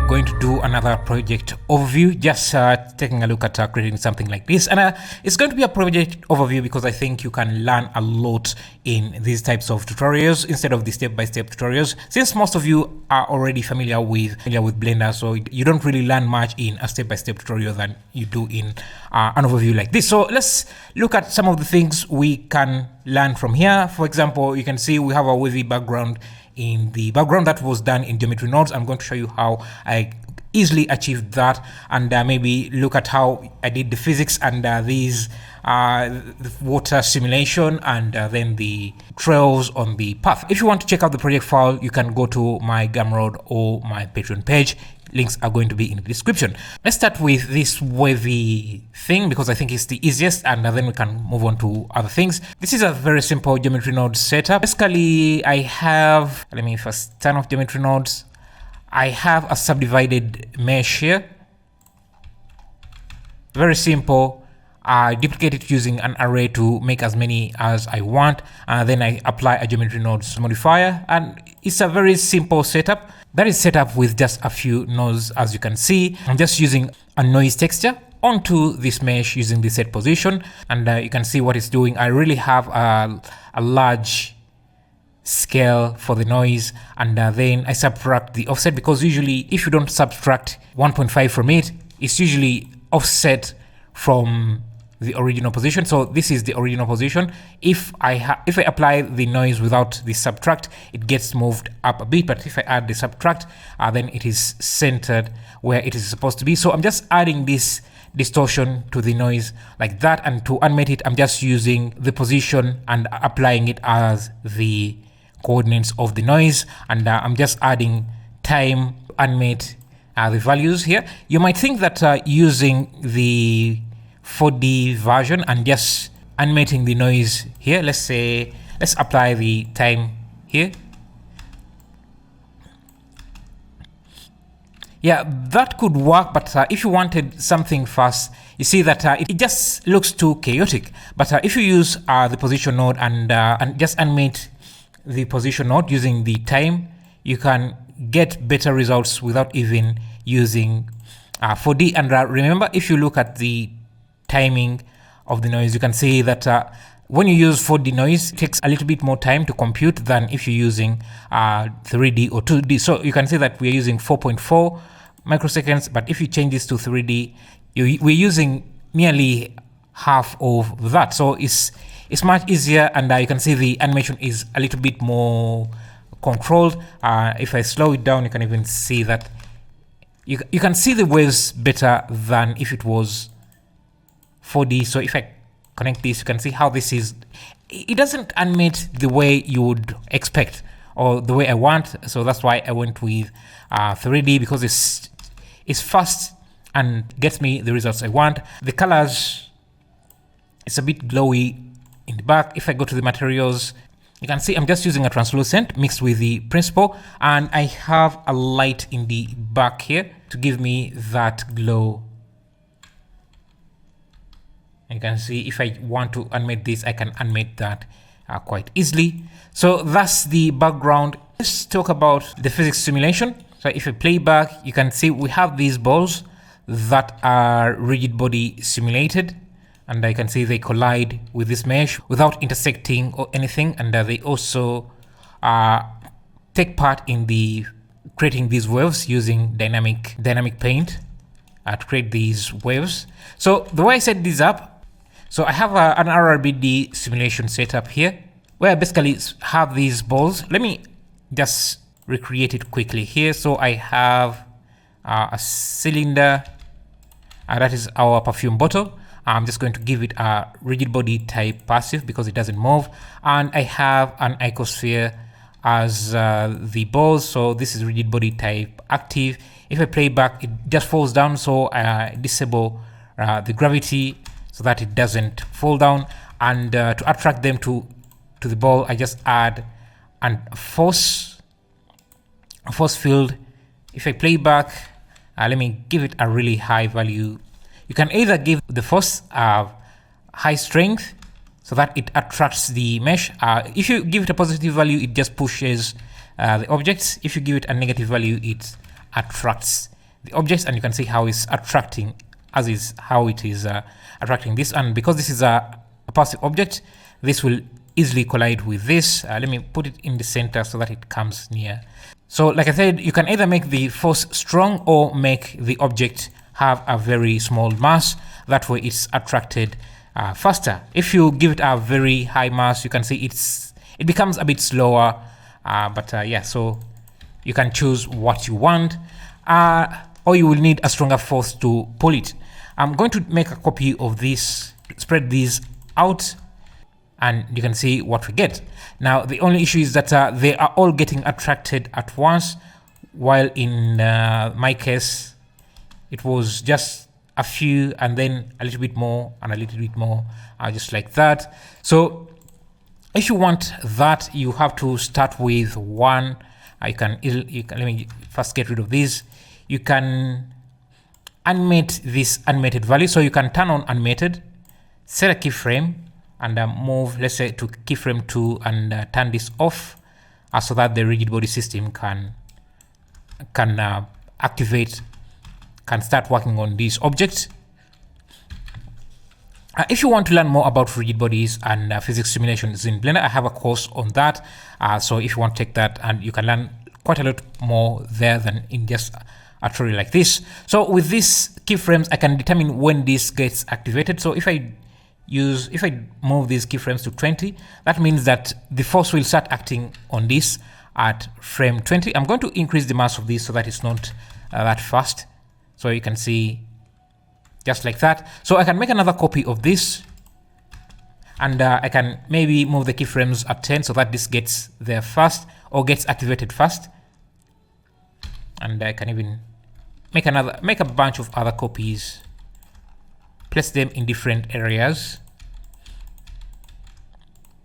we're going to do another project overview, just taking a look at creating something like this. And it's going to be a project overview because I think you can learn a lot in these types of tutorials instead of the step-by-step tutorials, since most of you are already familiar with Blender, so you don't really learn much in a step-by-step tutorial than you do in an overview like this. So let's look at some of the things we can learn from here. For example, you can see we have a wavy background in the background that was done in geometry nodes. I'm going to show you how I easily achieved that, and maybe look at how I did the physics and the water simulation, and then the trails on the path. If you want to check out the project file, you can go to my Gumroad or my Patreon page. Links are going to be in the description. Let's start with this wavy thing because I think it's the easiest, and then we can move on to other things. This is a very simple geometry node setup. Basically, I have, let me first turn off geometry nodes. I have a subdivided mesh here. Very simple. I duplicate it using an array to make as many as I want, and then I apply a geometry nodes modifier, and it's a very simple setup that is set up with just a few nodes. As you can see, I'm just using a noise texture onto this mesh using the set position, and you can see what it's doing. I really have a large scale for the noise, and then I subtract the offset, because usually if you don't subtract 1.5 from it, it's usually offset from the original position. So this is the original position. If I apply the noise without the subtract, it gets moved up a bit, but if I add the subtract, then it is centered where it is supposed to be. So I'm just adding this distortion to the noise like that, and to animate it, I'm just using the position and applying it as the coordinates of the noise, and I'm just adding time to animate the values here. You might think that using the 4D version and just animating the noise here, let's apply the time here. Yeah, that could work, but if you wanted something fast, you see that it just looks too chaotic. But if you use the position node and just animate the position node using the time, you can get better results without even using 4D. And remember, if you look at the timing of the noise, you can see that when you use 4D noise, it takes a little bit more time to compute than if you're using 3D or 2D. So you can see that we're using 4.4 microseconds, but if you change this to 3D, we're using nearly half of that. So it's much easier, and you can see the animation is a little bit more controlled. If I slow it down, you can even see that you can see the waves better than if it was 4D. So if I connect this, you can see how this is. It doesn't animate the way you would expect or the way I want. So that's why I went with 3D, because it's fast and gets me the results I want. The colors, it's a bit glowy in the back. If I go to the materials, you can see I'm just using a translucent mixed with the principal, and I have a light in the back here to give me that glow. You can see if I want to animate this, I can animate that quite easily. So that's the background. Let's talk about the physics simulation. So if I play back, you can see we have these balls that are rigid body simulated, and I can see they collide with this mesh without intersecting or anything, and they also take part in the creating these waves using dynamic paint to create these waves. So the way I set this up, so I have an RRBD simulation setup here, where I basically have these balls. Let me just recreate it quickly here. So I have a cylinder, that is our perfume bottle. I'm just going to give it a rigid body type passive because it doesn't move, and I have an icosphere as the balls. So this is rigid body type active. If I play back, it just falls down, so I disable the gravity so that it doesn't fall down, and to attract them to the ball, I just add a force field. If I play back, let me give it a really high value. You can either give the force high strength so that it attracts the mesh. If you give it a positive value, it just pushes the objects. If you give it a negative value, it attracts the objects, and you can see how it's attracting, as is how it is attracting this. And because this is a passive object, this will easily collide with this. Let me put it in the center so that it comes near. So like I said, you can either make the force strong or make the object have a very small mass. That way it's attracted faster. If you give it a very high mass, you can see it becomes a bit slower. Yeah, so you can choose what you want, or you will need a stronger force to pull it. I'm going to make a copy of this, spread these out, and you can see what we get. Now, the only issue is that they are all getting attracted at once, while in my case, it was just a few and then a little bit more and a little bit more, just like that. So if you want that, you have to start with one. You can let me first get rid of this. You can animate this animated value. So you can turn on animated, set a keyframe, and move, let's say, to keyframe 2 and turn this off, so that the rigid body system can activate, can start working on these objects. If you want to learn more about rigid bodies and physics simulations in Blender, I have a course on that. So if you want to take that, and you can learn quite a lot more there than in just a tutorial like this. So with these keyframes, I can determine when this gets activated. So if I move these keyframes to 20, that means that the force will start acting on this at frame 20. I'm going to increase the mass of this so that it's not that fast. So you can see just like that. So I can make another copy of this, and I can maybe move the keyframes at 10 so that this gets there fast, or gets activated fast. And I can even make a bunch of other copies, place them in different areas,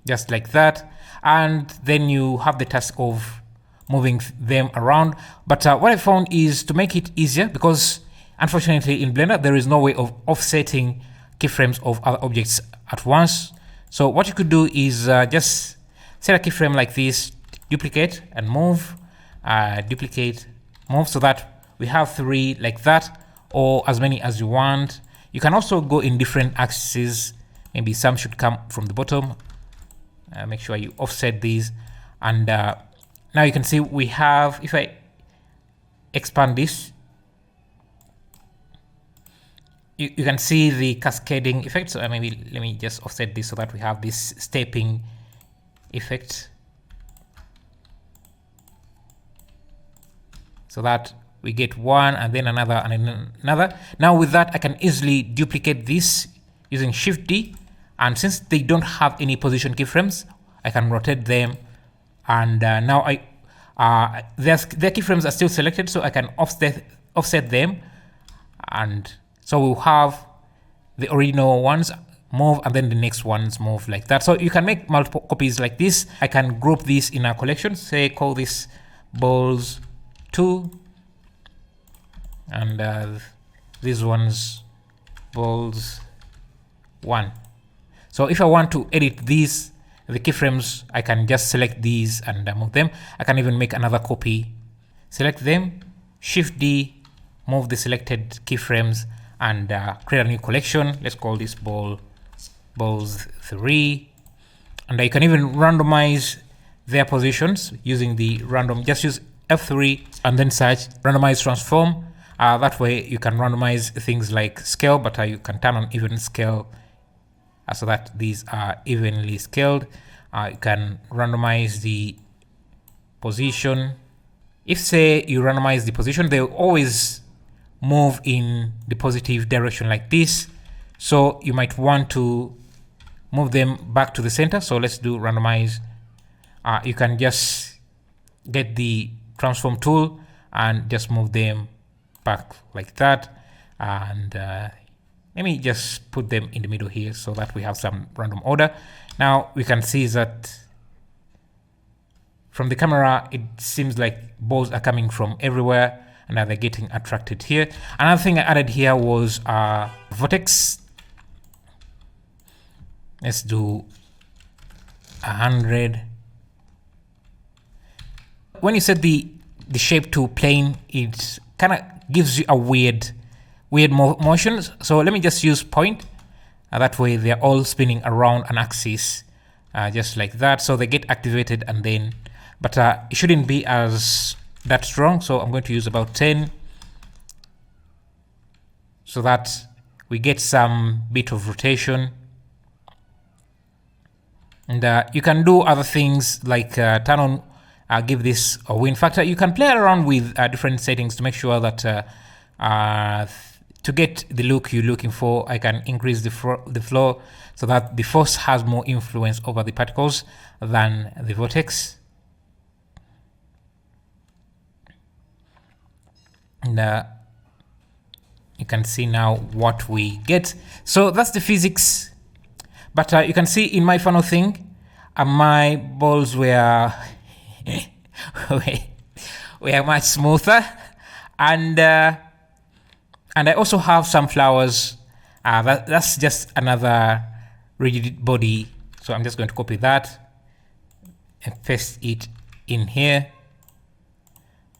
just like that. And then you have the task of moving them around. But what I found is to make it easier, because unfortunately in Blender there is no way of offsetting keyframes of other objects at once. So what you could do is just set a keyframe like this, duplicate and move, duplicate, move, so that we have 3 like that, or as many as you want. You can also go in different axes. Maybe some should come from the bottom. Make sure you offset these. And now you can see we have, if I expand this, you can see the cascading effect. So maybe let me just offset this so that we have this stepping effect, so that we get one and then another and then another. Now with that, I can easily duplicate this using Shift D, and since they don't have any position keyframes, I can rotate them. And now their keyframes are still selected, so I can offset them, and so we'll have the original ones move and then the next ones move like that. So you can make multiple copies like this. I can group these in a collection, say call this balls 2, and these ones balls 1. So if I want to edit these, the keyframes, I can just select these and move them. I can even make another copy, select them, Shift D, move the selected keyframes, and create a new collection. Let's call this balls 3, and I can even randomize their positions using the random. Just use F3 and then search randomize transform. That way you can randomize things like scale, but you can turn on even scale so that these are evenly scaled. You can randomize the position. If say you randomize the position, they will always move in the positive direction like this. So you might want to move them back to the center. So let's do randomize. You can just get the transform tool and just move them back like that. And let me just put them in the middle here so that we have some random order. Now we can see that from the camera, it seems like balls are coming from everywhere and now they're getting attracted here. Another thing I added here was vortex. Let's do 100. When you set the shape to plane, it kind of gives you a weird motion. So let me just use point. That way they're all spinning around an axis, just like that. So they get activated and then, but it shouldn't be as that strong. So I'm going to use about 10 so that we get some bit of rotation. And you can do other things like turn on, give this a wind factor. You can play around with different settings to make sure that to get the look you're looking for, I can increase the flow so that the force has more influence over the particles than the vortex. And you can see now what we get. So that's the physics. But you can see in my final thing, my balls were were much smoother, and I also have some flowers. That's just another rigid body. So I'm just going to copy that and paste it in here,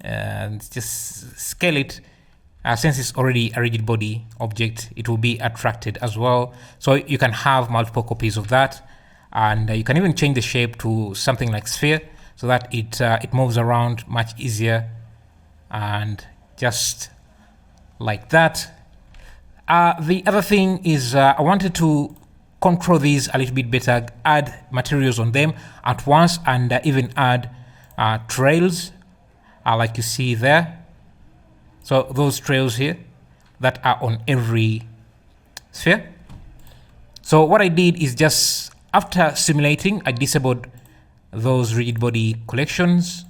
and just scale it. Since it's already a rigid body object, it will be attracted as well. So you can have multiple copies of that, and you can even change the shape to something like sphere so that it moves around much easier, and just like that. The other thing is I wanted to control these a little bit better, add materials on them at once, and even add trails like you see there. So those trails here that are on every sphere. So what I did is just after simulating, I disabled those rigid body collections.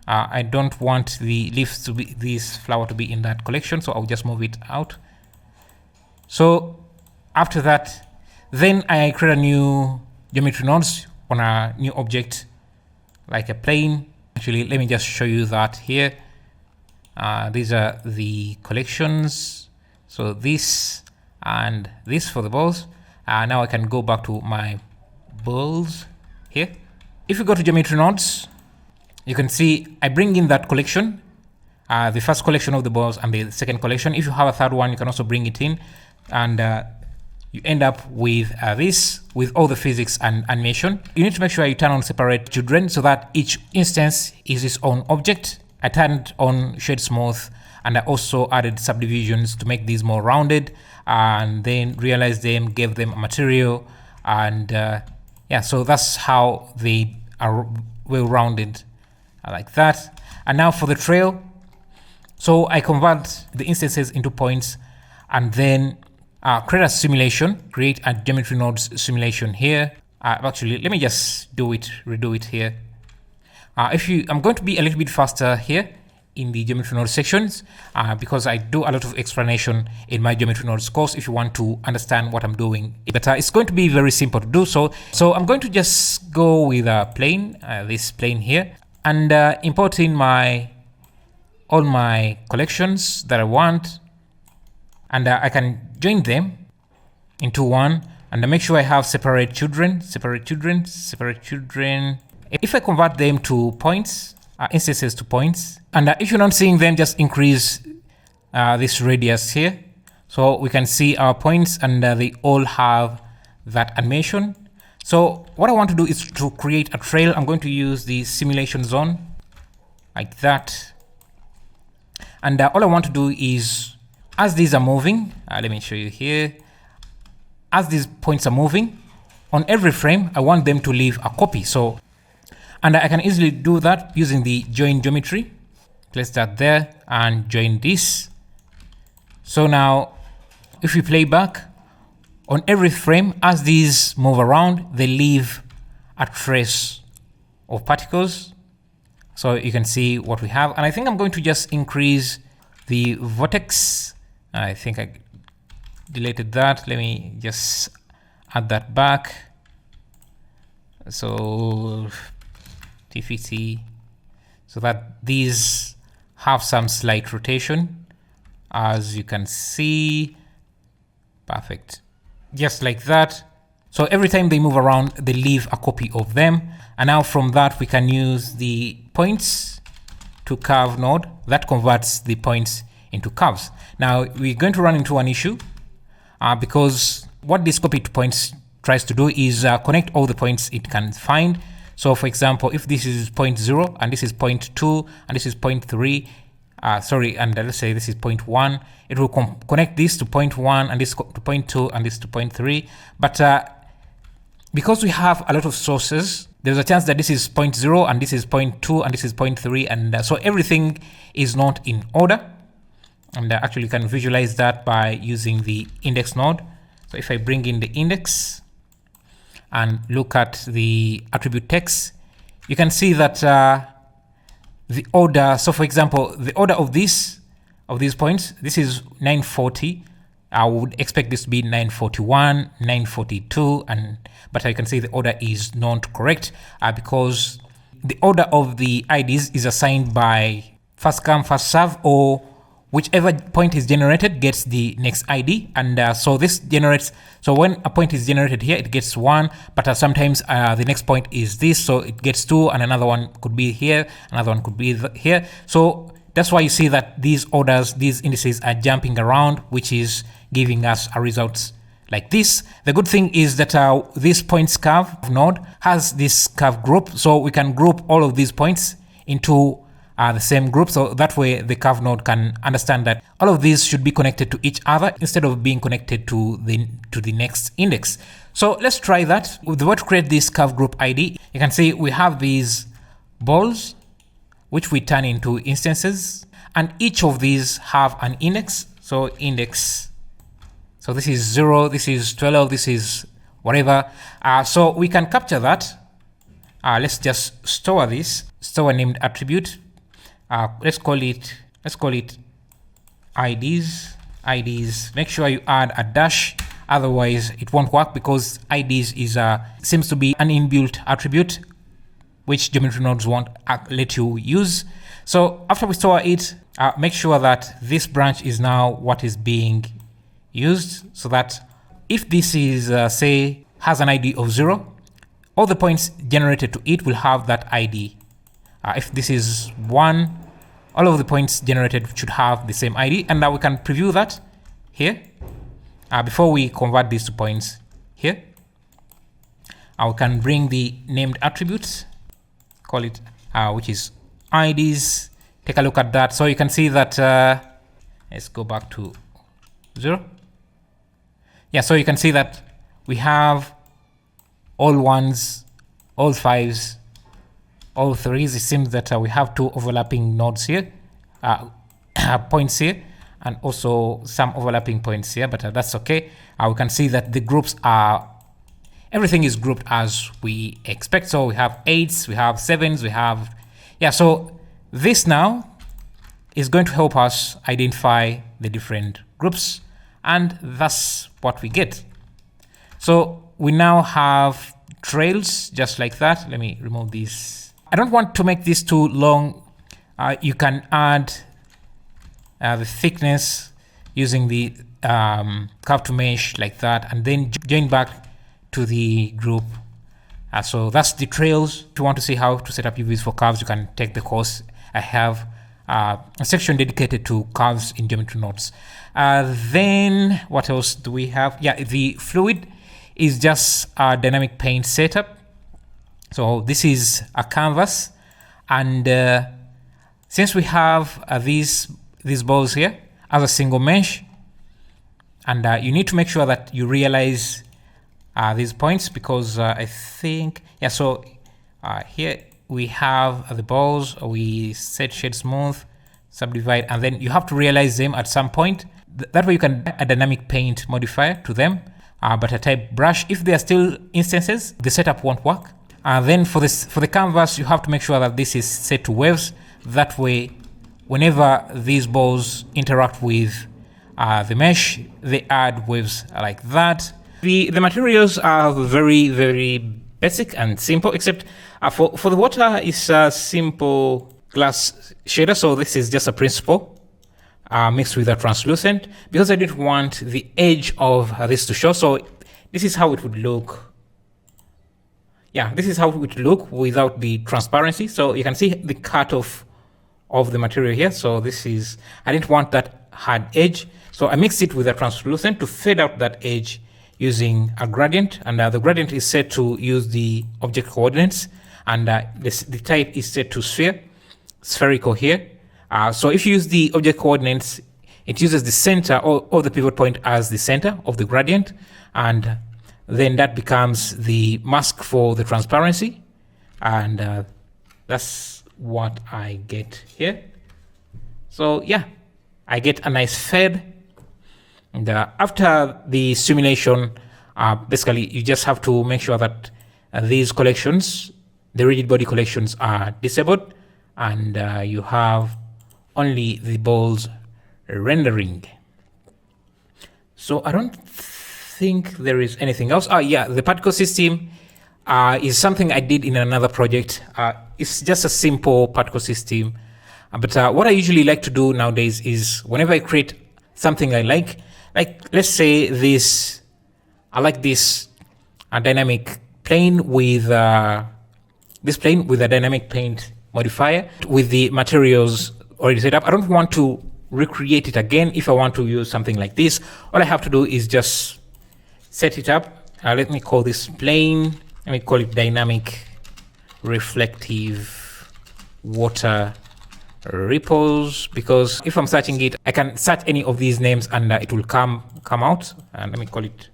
I don't want the leaves to be, this flower to be in that collection, so I'll just move it out. So after that, then I create a new geometry nodes on a new object like a plane. Actually, let me just show you that here. These are the collections. So this and this for the balls. Now I can go back to my balls here. If you go to geometry nodes, you can see I bring in that collection, the first collection of the balls and the second collection. If you have a third one, you can also bring it in, and you end up with this with all the physics and animation. You need to make sure you turn on separate children so that each instance is its own object. I turned on shade smooth, and I also added subdivisions to make these more rounded, and then realized them, gave them a material, and yeah, so that's how they are well rounded like that. And now for the trail, so I convert the instances into points, and then create a simulation, create a geometry nodes simulation here. Actually, let me just redo it here. I'm going to be a little bit faster here in the geometry node sections because I do a lot of explanation in my geometry nodes course if you want to understand what I'm doing. But it's going to be very simple to do so. So I'm going to just go with a plane, this plane here, and import in all my collections that I want, and I can join them into one, and make sure I have separate children. If I convert them to points, instances to points, and if you're not seeing them, just increase this radius here. So we can see our points, and they all have that animation. So what I want to do is to create a trail. I'm going to use the simulation zone like that. And all I want to do is, as these are moving, let me show you here. As these points are moving, on every frame, I want them to leave a copy. So, and I can easily do that using the join geometry. Place that there and join this. So now, if we play back, on every frame, as these move around, they leave a trace of particles. So you can see what we have. And I think I'm going to just increase the vortex. I think I deleted that. Let me just add that back. So T50, so that these have some slight rotation, as you can see. Perfect. Just like that. So every time they move around, they leave a copy of them. And now from that, we can use the points to curve node that converts the points into curves. Now we're going to run into an issue because what this copy to points tries to do is connect all the points it can find. So for example, if this is point 0 and this is point 2 and this is point 3, and let's say this is point 1, it will connect this to point 1 and this to point 2 and this to point 3. But because we have a lot of sources, there's a chance that this is point 0 and this is point 2 and this is point 3, and so everything is not in order. And actually you can visualize that by using the index node. So if I bring in the index and look at the attribute text, you can see that the order, so for example, the order of these points, this is 940. I would expect this to be 941, 942, but I can see the order is not correct because the order of the IDs is assigned by first come, first serve, or whichever point is generated gets the next ID. And so this generates, so when a point is generated here, it gets 1, but sometimes the next point is this, so it gets 2, and another one could be here, another one could be here. So that's why you see that these orders, these indices are jumping around, which is giving us a result like this. The good thing is that this points curve node has this curve group, so we can group all of these points into the same group, so that way the curve node can understand that all of these should be connected to each other instead of being connected to the next index. So let's try that. With the way to create this curve group ID, you can see we have these balls which we turn into instances, and each of these have an index. So index, so this is 0, this is 12, this is whatever. So we can capture that. Let's just store this, store a named attribute. Let's call it IDs. Make sure you add a dash, otherwise it won't work because IDs is seems to be an inbuilt attribute which geometry nodes won't let you use. So after we store it, make sure that this branch is now what is being used, so that if this is say has an ID of 0, all the points generated to it will have that ID. If this is 1, all of the points generated should have the same ID, and now we can preview that here. Before we convert these to points here, we can bring the named attributes, call it which is IDs. Take a look at that. So you can see that let's go back to 0. Yeah, so you can see that we have all 1s, all 5s, all 3s. It seems that we have 2 overlapping nodes here, points here, and also some overlapping points here, but that's okay. We can see that the groups are, everything is grouped as we expect. So we have 8s, we have 7s, we have, yeah, so this now is going to help us identify the different groups, and that's what we get. So we now have trails just like that. Let me remove this. I don't want to make this too long. You can add the thickness using the curve to mesh like that, and then join back to the group. So that's the trails. If you want to see how to set up UVs for curves, you can take the course. I have a section dedicated to curves in geometry nodes. Then what else do we have? Yeah, the fluid is just a dynamic paint setup. So this is a canvas, and since we have these balls here as a single mesh, and you need to make sure that you realize these points, because I think, yeah, so here we have the balls. We set shade smooth, subdivide, and then you have to realize them at some point. That way you can add a dynamic paint modifier to them, but a type brush. If they are still instances, the setup won't work. Then for the canvas, you have to make sure that this is set to waves. That way, whenever these balls interact with the mesh, they add waves like that. The materials are very, very basic and simple, except for the water is a simple glass shader. So this is just a principle mixed with a translucent, because I didn't want the edge of this to show. So this is how it would look. Yeah, this is how it would look without the transparency. So you can see the cutoff of the material here. So this is, I didn't want that hard edge. So I mix it with a translucent to fade out that edge using a gradient, and the gradient is set to use the object coordinates, and the type is set to spherical here. So if you use the object coordinates, it uses the center or the pivot point as the center of the gradient, and then that becomes the mask for the transparency, and that's what I get here. So yeah, I get a nice fade. And after the simulation, basically you just have to make sure that these collections, the rigid body collections, are disabled, and you have only the balls rendering. So I don't think there is anything else. Yeah, the particle system is something I did in another project. It's just a simple particle system. But what I usually like to do nowadays is whenever I create something I like let's say this, I like this dynamic plane with this plane with a dynamic paint modifier with the materials already set up. I don't want to recreate it again. If I want to use something like this, all I have to do is just set it up. Let me call this plane. Let me call it dynamic reflective water ripples, because if I'm searching it, I can search any of these names and it will come out. And let me call it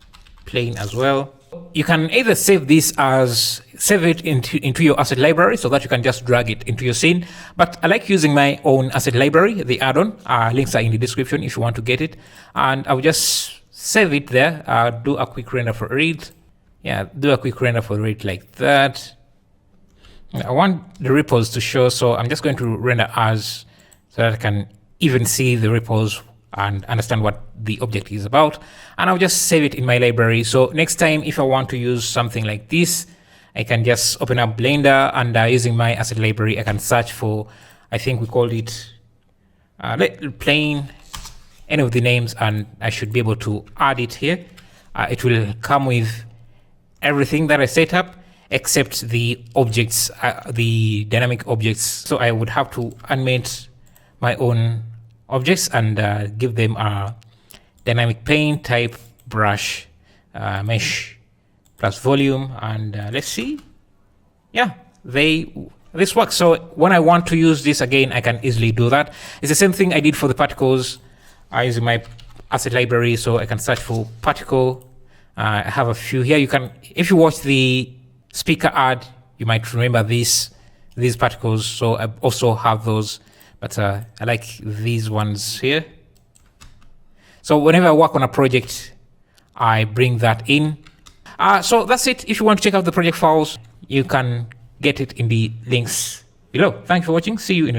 plane as well. You can either save it into your asset library so that you can just drag it into your scene. But I like using my own asset library, the add-on. Links are in the description if you want to get it. And I'll just save it there. Do a quick render for it. Yeah, do a quick render for it like that. I want the ripples to show, so I'm just going to render as so that I can even see the ripples and understand what the object is about. And I'll just save it in my library. So next time, if I want to use something like this, I can just open up Blender, and using my asset library, I can search for, I think we called it plane, any of the names, and I should be able to add it here. It will come with everything that I set up, except the objects, the dynamic objects. So I would have to animate my own objects and give them a dynamic paint type brush mesh plus volume, and let's see. Yeah, this works. So when I want to use this again, I can easily do that. It's the same thing I did for the particles using my asset library. So I can search for particle. I have a few here. You can, if you watch the speaker ad, you might remember these particles. So I also have those, but I like these ones here. So whenever I work on a project, I bring that in. So that's it. If you want to check out the project files, you can get it in the links below. Thanks for watching. See you in